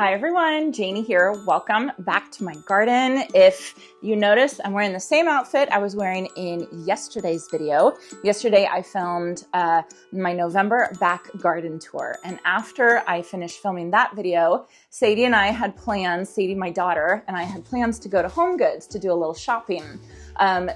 Hi everyone, Janie here. Welcome back to my garden. If you notice, I'm wearing the same outfit I was wearing in yesterday's video. Yesterday I filmed my November back garden tour, and after I finished filming that video, Sadie and I had plans, Sadie, my daughter, and I had plans to go to HomeGoods to do a little shopping.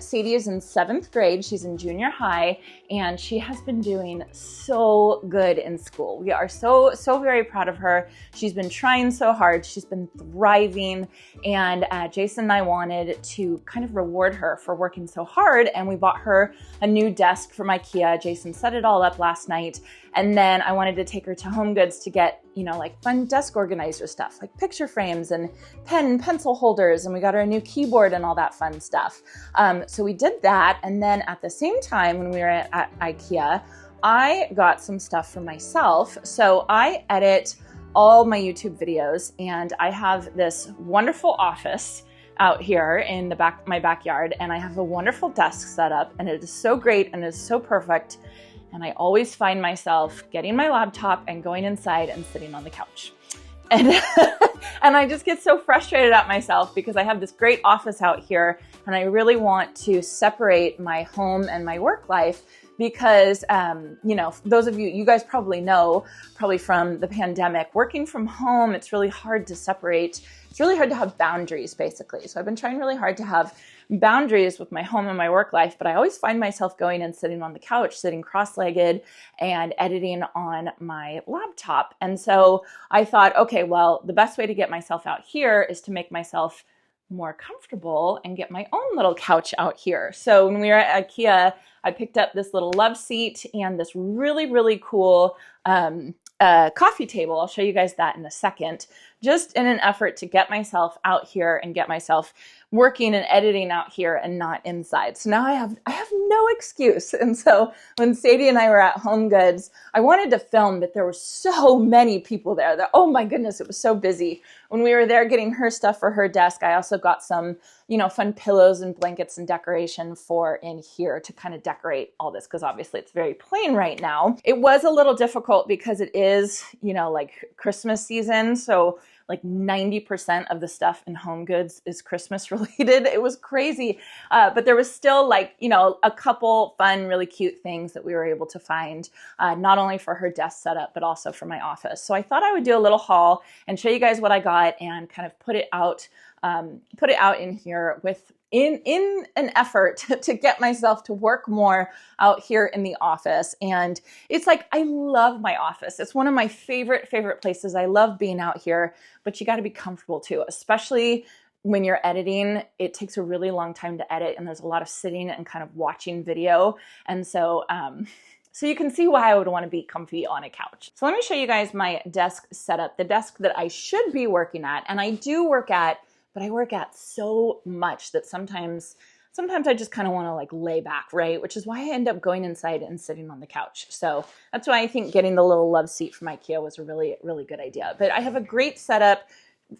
Sadie is in 7th grade, she's in junior high, and she has been doing so good in school. We are so very proud of her. She's been trying so hard, she's been thriving, and Jason and I wanted to kind of reward her for working so hard, and we bought her a new desk from IKEA. Jason set it all up last night, and then I wanted to take her to HomeGoods to get, you know, like fun desk organizer stuff, like picture frames and pen and pencil holders, and we got her a new keyboard and all that fun stuff. So we did that, and then at the same time when we were at IKEA, I got some stuff for myself. So I edit all my YouTube videos, and I have this wonderful office out here in the back, my backyard, and I have a wonderful desk set up, and it is so great and it is so perfect. And I always find myself getting my laptop and going inside and sitting on the couch. And, and I just get so frustrated at myself because I have this great office out here, and I really want to separate my home and my work life because, you know, those of you, you guys probably know, probably from the pandemic, working from home, it's really hard to separate. It's really hard to have boundaries, basically. So I've been trying really hard to have boundaries with my home and my work life, but I always find myself going and sitting on the couch, sitting cross-legged and editing on my laptop. And so I thought, okay, well, the best way to get myself out here is to make myself more comfortable and get my own little couch out here. So when we were at IKEA, I picked up this little love seat and this really cool coffee table. I'll show you guys that in a second, just in an effort to get myself out here and get myself working and editing out here and not inside. So now I have no excuse. And so when Sadie and I were at HomeGoods, I wanted to film, but there were so many people there that, oh my goodness, it was so busy. When we were there getting her stuff for her desk, I also got some, you know, fun pillows and blankets and decoration for in here to kind of decorate all this, because obviously it's very plain right now. It was a little difficult because it is, you know, like Christmas season. So like 90% of the stuff in HomeGoods is Christmas related. It was crazy. But there was still, like, you know, a couple fun, really cute things that we were able to find, not only for her desk setup, but also for my office. So I thought I would do a little haul and show you guys what I got and kind of put it out in here with in an effort to get myself to work more out here in the office. And it's like, I love my office. It's one of my favorite places. I love being out here, but you got to be comfortable too, especially when you're editing. It takes a really long time to edit, and there's a lot of sitting and kind of watching video. And so, so you can see why I would want to be comfy on a couch. So let me show you guys my desk setup, the desk that I should be working at, and I do work at, but I work at so much that sometimes I just kind of want to like lay back, right? Which is why I end up going inside and sitting on the couch. So that's why I think getting the little love seat from IKEA was a really good idea. But I have a great setup,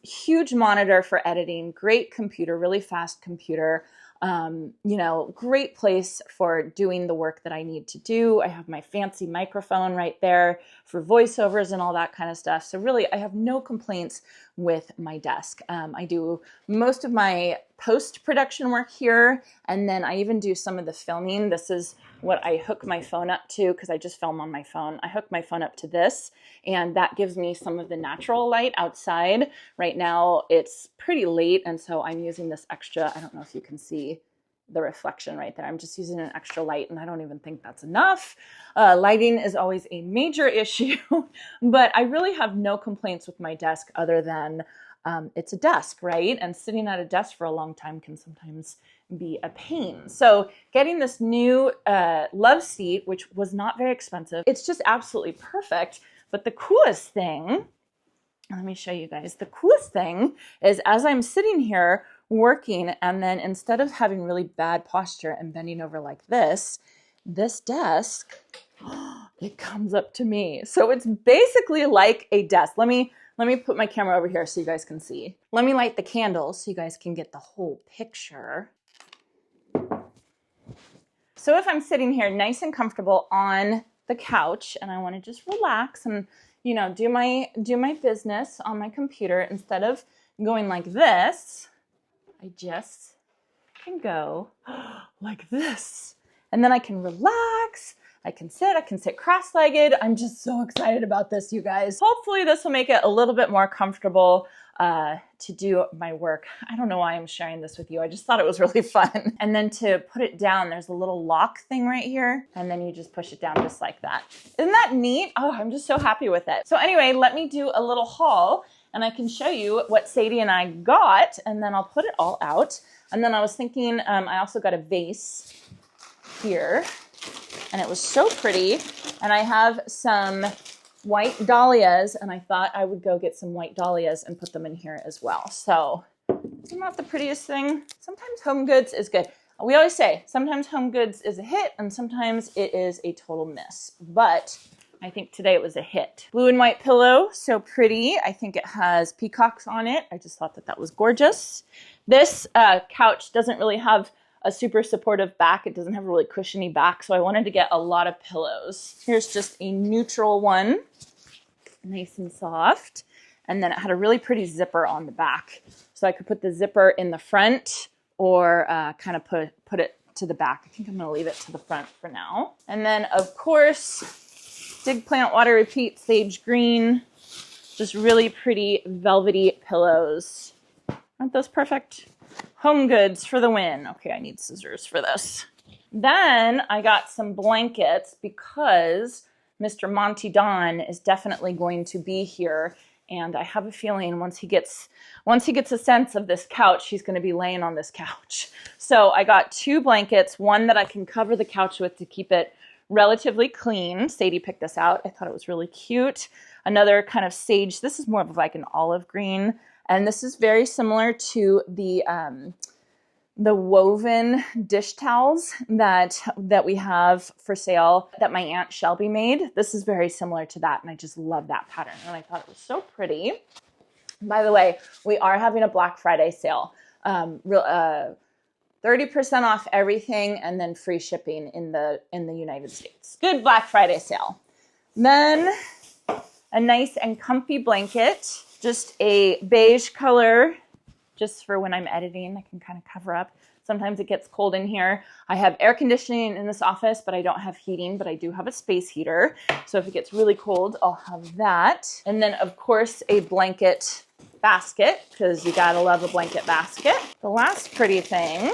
huge monitor for editing, great computer, really fast computer. You know, great place for doing the work that I need to do. I have my fancy microphone right there for voiceovers and all that kind of stuff. So really, I have no complaints with my desk. I do most of my post-production work here, and then I even do some of the filming. This is what I hook my phone up to, because I just film on my phone. I hook my phone up to this, and that gives me some of the natural light outside. Right now it's pretty late, and so I'm using this extra, I don't know if you can see the reflection right there. I'm just using an extra light, and I don't even think that's enough. Lighting is always a major issue, but I really have no complaints with my desk other than it's a desk, right? And sitting at a desk for a long time can sometimes be a pain. So getting this new love seat, which was not very expensive, it's just absolutely perfect. But the coolest thing, let me show you guys, the coolest thing is as I'm sitting here working, and then instead of having really bad posture and bending over like this desk, it comes up to me. So it's basically like a desk. Let me put my camera over here so you guys can see. Let me light the candles so you guys can get the whole picture. So if I'm sitting here nice and comfortable on the couch and I want to just relax and you know, do my business on my computer, instead of going like this, I just can go like this. And then I can relax. I can sit cross-legged. I'm just so excited about this, you guys. Hopefully this will make it a little bit more comfortable to do my work. I don't know why I'm sharing this with you. I just thought it was really fun. And then to put it down, there's a little lock thing right here. And then you just push it down just like that. Isn't that neat? Oh, I'm just so happy with it. So anyway, let me do a little haul and I can show you what Sadie and I got, and then I'll put it all out. And then I was thinking, I also got a vase here, and it was so pretty. And I have some white dahlias, and I thought I would go get some white dahlias and put them in here as well. So, isn't that the prettiest thing? Sometimes HomeGoods is good. We always say, sometimes HomeGoods is a hit, and sometimes it is a total miss. But I think today it was a hit. Blue and white pillow, so pretty. I think it has peacocks on it. I just thought that that was gorgeous. This couch doesn't really have a super supportive back. It doesn't have a really cushiony back, so I wanted to get a lot of pillows. Here's just a neutral one, nice and soft. And then it had a really pretty zipper on the back. So I could put the zipper in the front or kind of put it to the back. I think I'm gonna leave it to the front for now. And then of course, Dig Plant Water Repeat Sage Green. Just really pretty velvety pillows. Aren't those perfect? HomeGoods for the win. Okay, I need scissors for this. Then I got some blankets because Mr. Monty Don is definitely going to be here, and I have a feeling once he gets a sense of this couch, he's going to be laying on this couch. So I got 2 blankets, one that I can cover the couch with to keep it relatively clean. Sadie picked this out. I thought it was really cute. Another kind of sage. This is more of like an olive green. And this is very similar to the woven dish towels that we have for sale that my Aunt Shelby made. This is very similar to that, and I just love that pattern. And I thought it was so pretty. By the way, we are having a Black Friday sale. 30% off everything, and then free shipping in the United States. Good Black Friday sale. Then a nice and comfy blanket. Just a beige color, just for when I'm editing, I can kind of cover up. Sometimes it gets cold in here. I have air conditioning in this office, but I don't have heating, but I do have a space heater. So if it gets really cold, I'll have that. And then of course a blanket basket, because you gotta love a blanket basket. The last pretty thing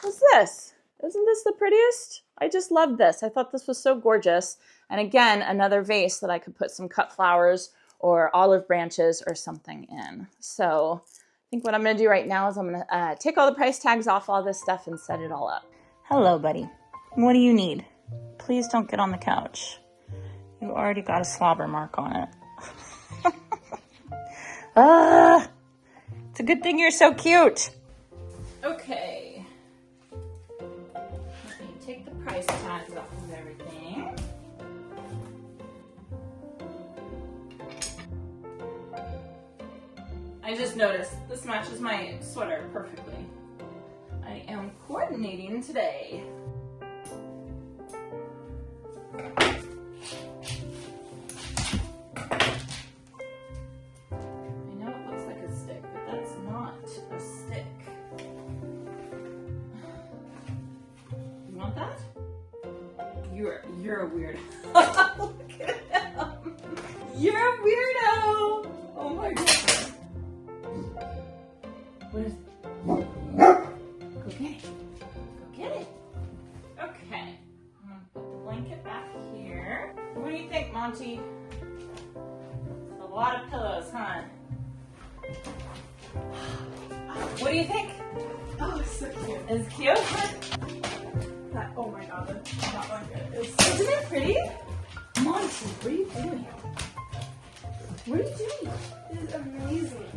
is this. Isn't this the prettiest? I just love this. I thought this was so gorgeous. And again, another vase that I could put some cut flowers or olive branches or something in. So I think what I'm gonna do right now is I'm gonna take all the price tags off all this stuff and set it all up. Hello, buddy. What do you need? Please don't get on the couch. You already got a slobber mark on it. It's a good thing you're so cute. Okay. Let me take the price tags off of everything. I just noticed this matches my sweater perfectly. I am coordinating today. You're a weirdo. Look at him. You're a weirdo. Oh my god. What is it? Go get it. Go get it. Okay. I'm gonna put the blanket back here. What do you think, Monty? It's a lot of pillows, huh? What do you think? Oh, it's so cute. It's cute? Oh my god, that's not like it. Isn't it pretty? Monty, what are you doing? What are you doing? This is amazing.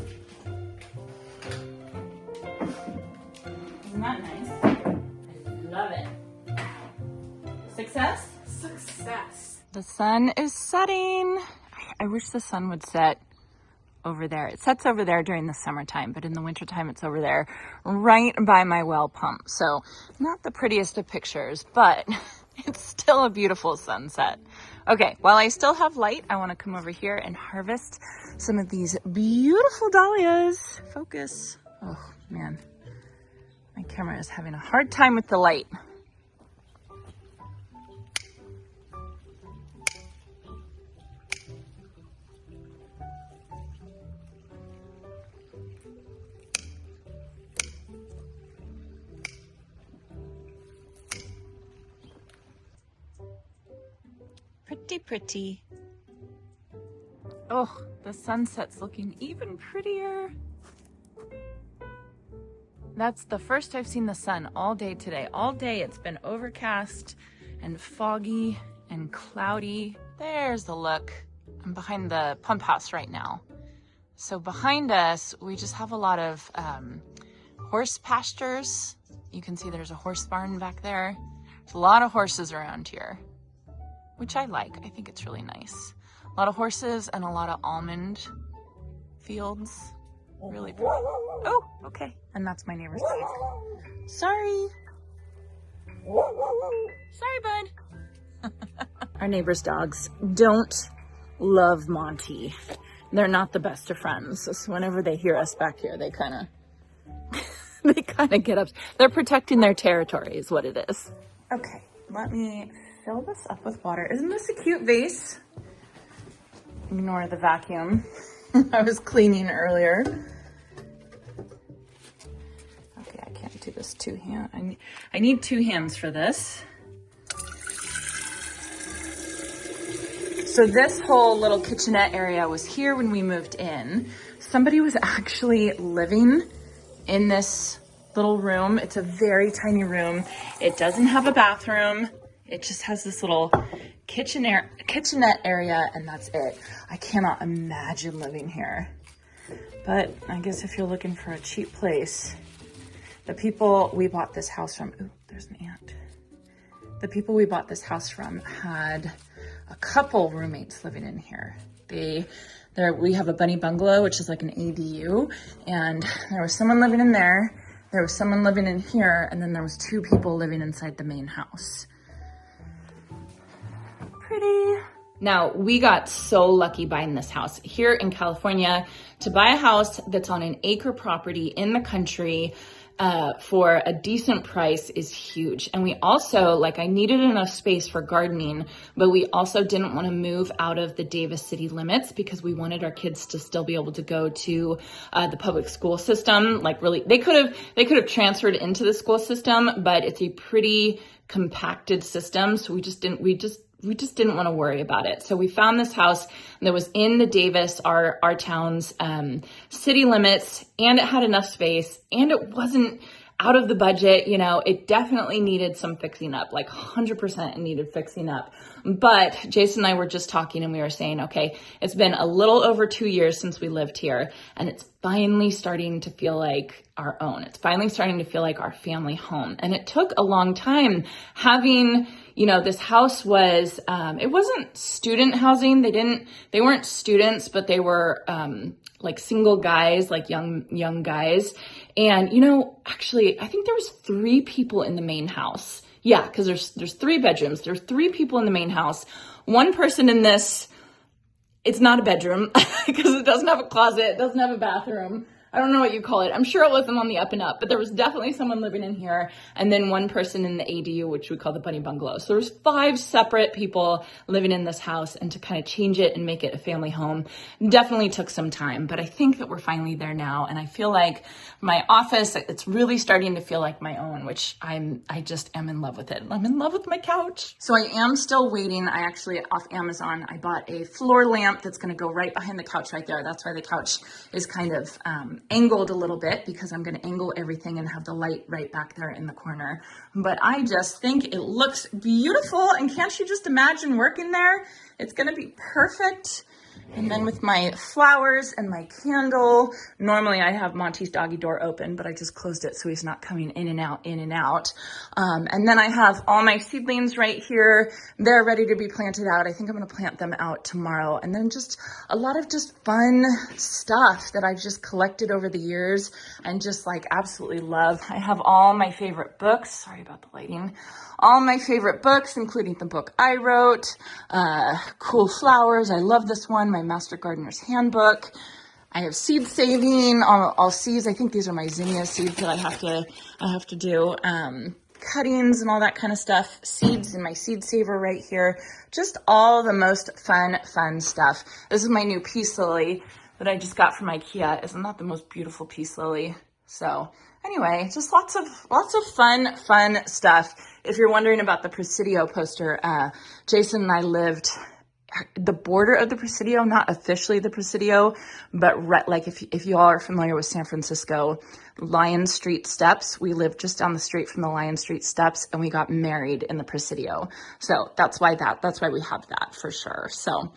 Isn't that nice? I love it. Success? Success. The sun is setting. I wish the sun would set over there. It sets over there during the summertime, but in the wintertime it's over there right by my well pump. So not the prettiest of pictures, but it's still a beautiful sunset. Okay, while I still have light, I want to come over here and harvest some of these beautiful dahlias. Focus. Oh man, my camera is having a hard time with the light. Pretty, pretty. Oh, the sunset's looking even prettier. That's the first I've seen the sun all day today. All day it's been overcast and foggy and cloudy. There's the look. I'm behind the pump house right now. So behind us, we just have a lot of horse pastures. You can see there's a horse barn back there. There's a lot of horses around here, which I like. I think it's really nice. A lot of horses and a lot of almond fields. Really pretty. Oh, okay. And that's my neighbor's dog. Sorry. Sorry, bud. Our neighbor's dogs don't love Monty. They're not the best of friends. So whenever they hear us back here, they kind of get up. They're protecting their territory is what it is. Okay, let me fill this up with water. Isn't this a cute vase? Ignore the vacuum. I was cleaning earlier. Okay, I can't do this two-hand. I need two hands for this. So this whole little kitchenette area was here when we moved in. Somebody was actually living in this little room. It's a very tiny room. It doesn't have a bathroom. It just has this little kitchenette area, and that's it. I cannot imagine living here. But I guess if you're looking for a cheap place, the people we bought this house from, ooh, there's an ant. The people we bought this house from had a couple roommates living in here. We have a bunny bungalow, which is like an ADU, and there was someone living in there. There was someone living in here, and then there was two people living inside the main house. Pretty. Now, we got so lucky buying this house here in California. To buy a house that's on an acre property in the country for a decent price is huge. And we also, I needed enough space for gardening, but we also didn't want to move out of the Davis city limits because we wanted our kids to still be able to go to the public school system. They could have transferred into the school system, but it's a pretty compacted system. So we just didn't want to worry about it. So we found this house that was in the Davis, our town's city limits, and it had enough space, and it wasn't out of the budget. It definitely needed some fixing up, 100% it needed fixing up. But Jason and I were just talking, and we were saying, okay, it's been a little over 2 years since we lived here, and it's finally starting to feel like our own. It's finally starting to feel like our family home. And it took a long time having, this house was, it wasn't student housing. They weren't students, but they were, single guys, young guys. And, actually, I think there was 3 people in the main house. Yeah, because there's 3 bedrooms. There's 3 people in the main house. One person in this, it's not a bedroom because it doesn't have a closet. It doesn't have a bathroom. I don't know what you call it. I'm sure it wasn't on the up and up, but there was definitely someone living in here. And then one person in the ADU, which we call the bunny bungalow. So there's 5 separate people living in this house, and to kind of change it and make it a family home definitely took some time, but I think that we're finally there now. And I feel like my office, it's really starting to feel like my own, which I just am in love with it. I'm in love with my couch. So I am still waiting. I actually, off Amazon, I bought a floor lamp that's going to go right behind the couch right there. That's why the couch is kind of, angled a little bit, because I'm going to angle everything and have the light right back there in the corner. But I just think it looks beautiful, and can't you just imagine working there? It's going to be perfect. And then with my flowers and my candle, normally I have Monty's doggy door open, but I just closed it so he's not coming in and out, in and out. And then I have all my seedlings right here. They're ready to be planted out. I think I'm gonna plant them out tomorrow. And then just a lot of just fun stuff that I've just collected over the years and just like absolutely love. I have all my favorite books. Sorry about the lighting. All my favorite books, including the book I wrote, Cool Flowers. I love this one, my Master Gardener's Handbook. I have seed saving, all seeds. I think these are my zinnia seeds that I have to do. Cuttings and all that kind of stuff. Seeds in my seed saver right here. Just all the most fun stuff. This is my new peace lily that I just got from IKEA. Isn't that the most beautiful peace lily? So anyway, just lots of fun stuff. If you're wondering about the Presidio poster, Jason and I lived the border of the Presidio, not officially the Presidio, but like if you all are familiar with San Francisco, Lion Street Steps, we lived just down the street from the Lion Street Steps, and we got married in the Presidio. So that's why we have that for sure. So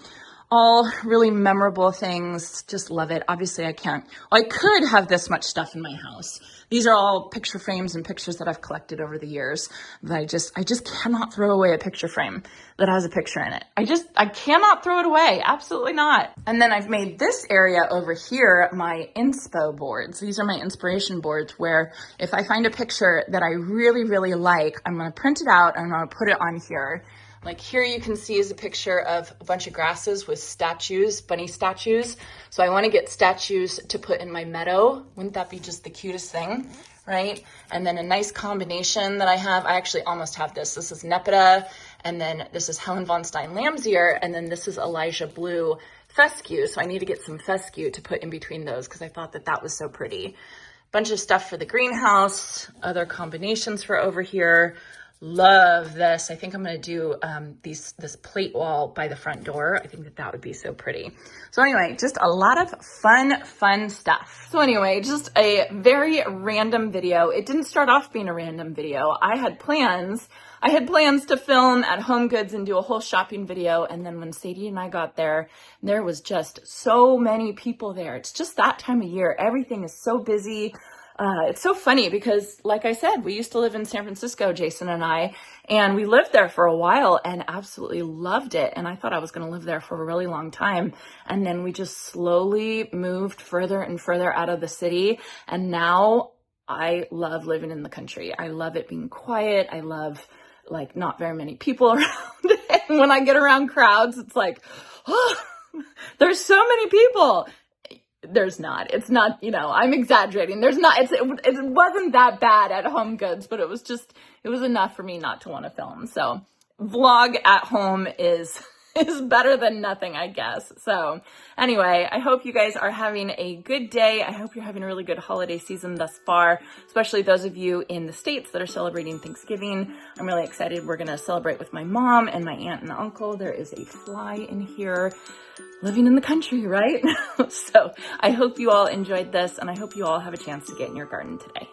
all really memorable things. Just love it. Obviously I could have this much stuff in my house. These are all picture frames and pictures that I've collected over the years that I just cannot throw away a picture frame that has a picture in it. I cannot throw it away. Absolutely not. And then I've made this area over here my inspo boards. These are my inspiration boards where if I find a picture that I really like, I'm going to print it out and I'm going to put it on here. Like here you can see is a picture of a bunch of grasses with statues, bunny statues. So I want to get statues to put in my meadow. Wouldn't that be just the cutest thing, right? And then a nice combination that I have, I actually almost have this. This is Nepeta, and then this is Helen von Stein lamb's ear, and then this is Elijah Blue fescue. So I need to get some fescue to put in between those because I thought that was so pretty. Bunch of stuff for the greenhouse, other combinations for over here. Love this. I think I'm going to do this plate wall by the front door. I think that would be so pretty. So anyway, just a lot of fun stuff. So anyway, just a very random video. It didn't start off being a random video. I had plans to film at HomeGoods and do a whole shopping video. And then when Sadie and I got there was just so many people there. It's just that time of year. Everything is so busy. It's so funny because, like I said, we used to live in San Francisco, Jason and I, and we lived there for a while and absolutely loved it. And I thought I was going to live there for a really long time. And then we just slowly moved further and further out of the city. And now I love living in the country. I love it being quiet. I love like not very many people around. And when I get around crowds, it's like, oh, there's so many people. There's not. It's not, I'm exaggerating. There's not, it wasn't that bad at HomeGoods, but it was enough for me not to want to film. So vlog at home is better than nothing, I guess. So anyway, I hope you guys are having a good day. I hope you're having a really good holiday season thus far, especially those of you in the States that are celebrating Thanksgiving. I'm really excited. We're going to celebrate with my mom and my aunt and uncle. There is a fly in here. Living in the country, right? So I hope you all enjoyed this, and I hope you all have a chance to get in your garden today.